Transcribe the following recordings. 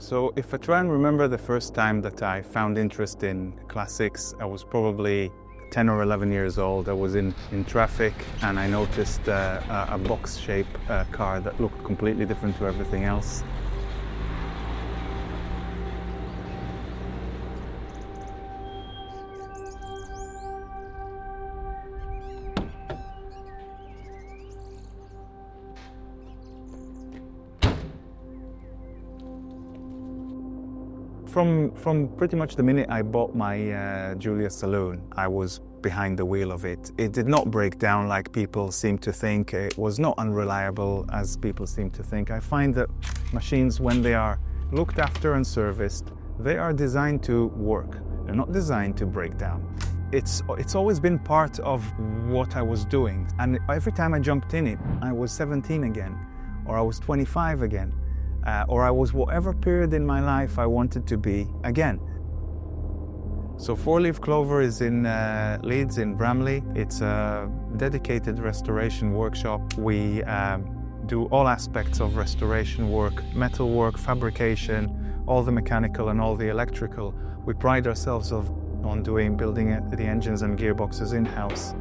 So if I try and remember the first time that I found interest in classics, I was probably 10 or 11 years old. I was in traffic and I noticed a box-shaped car that looked completely different to everything else. From pretty much the minute I bought my Giulia Saloon, I was behind the wheel of it. It did not break down like people seem to think. It was not unreliable as people seem to think. I find that machines, when they are looked after and serviced, they are designed to work. They're not designed to break down. It's always been part of what I was doing. And every time I jumped in it, I was 17 again, or I was 25 again. Or I was whatever period in my life I wanted to be again. So Four Leaf Clover is in Leeds, in Bramley. It's a dedicated restoration workshop. We do all aspects of restoration work, metal work, fabrication, all the mechanical and all the electrical. We pride ourselves on building the engines and gearboxes in-house.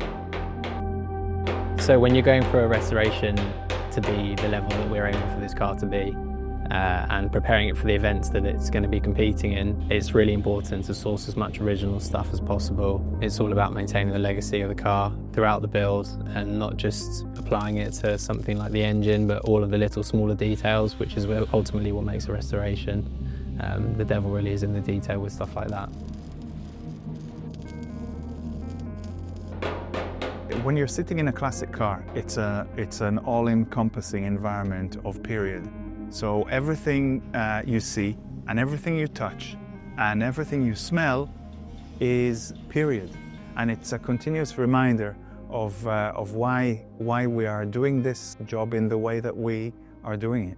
So when you're going for a restoration to be the level that we're aiming for this car to be, and preparing it for the events that it's going to be competing in, it's really important to source as much original stuff as possible. It's all about maintaining the legacy of the car throughout the build and not just applying it to something like the engine, but all of the little smaller details, which is ultimately what makes a restoration. The devil really is in the detail with stuff like that. When you're sitting in a classic car, it's an all-encompassing environment of period. So everything you see and everything you touch and everything you smell is period. And it's a continuous reminder of why we are doing this job in the way that we are doing it.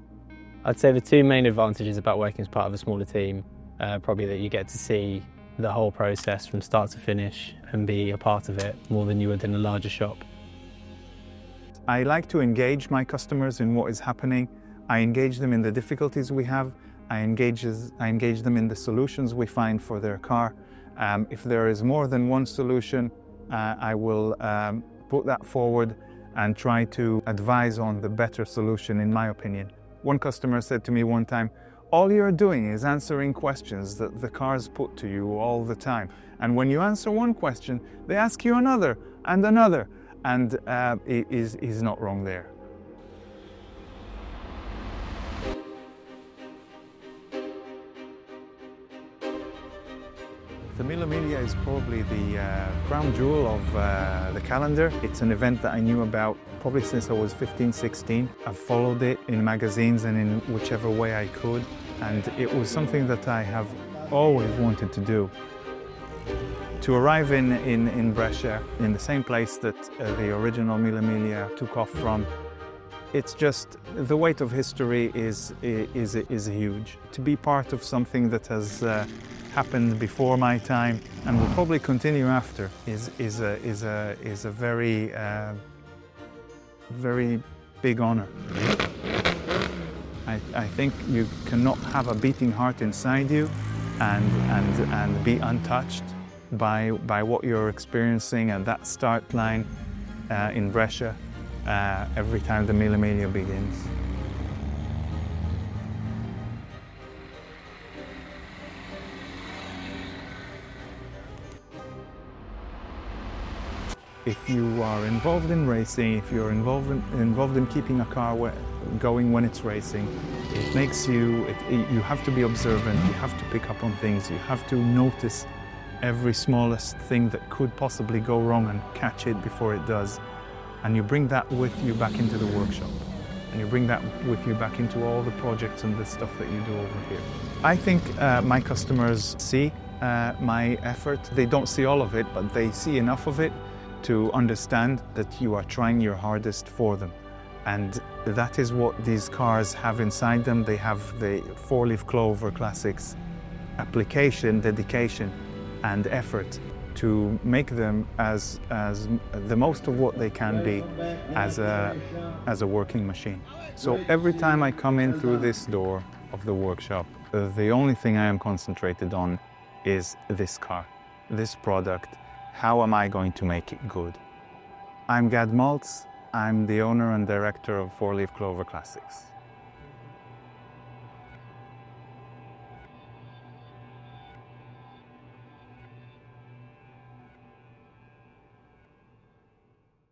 I'd say the two main advantages about working as part of a smaller team, probably that you get to see the whole process from start to finish and be a part of it more than you would in a larger shop. I like to engage my customers in what is happening. I engage them in the difficulties we have. I engage them in the solutions we find for their car. If there is more than one solution, I will put that forward and try to advise on the better solution, in my opinion. One customer said to me one time, "All you're doing is answering questions that the cars put to you all the time. And when you answer one question, they ask you another and another." And he's not wrong there. The Mille Miglia is probably the crown jewel of the calendar. It's an event that I knew about probably since I was 15, 16. I've followed it in magazines and in whichever way I could. And it was something that I have always wanted to do. To arrive in Brescia, in the same place that the original Mille Miglia took off from, it's just, the weight of history is huge. To be part of something that has happened before my time and will probably continue after is a very big honor. I think you cannot have a beating heart inside you and be untouched by what you're experiencing at that start line in Brescia every time the Mille Miglia begins. If you are involved in racing, if you're involved in keeping a car going when it's racing, it makes you have to be observant, you have to pick up on things, you have to notice every smallest thing that could possibly go wrong and catch it before it does. And you bring that with you back into the workshop. And you bring that with you back into all the projects and the stuff that you do over here. I think my customers see my effort. They don't see all of it, but they see enough of it to understand that you are trying your hardest for them. And that is what these cars have inside them. They have the Four Leaf Clover Classics application, dedication, and effort to make them as the most of what they can be as a working machine. So every time I come in through this door of the workshop, The only thing I am concentrated on is this car, this product. How am I going to make it good? I'm Gad Maltz. I'm the owner and director of Four Leaf Clover Classics.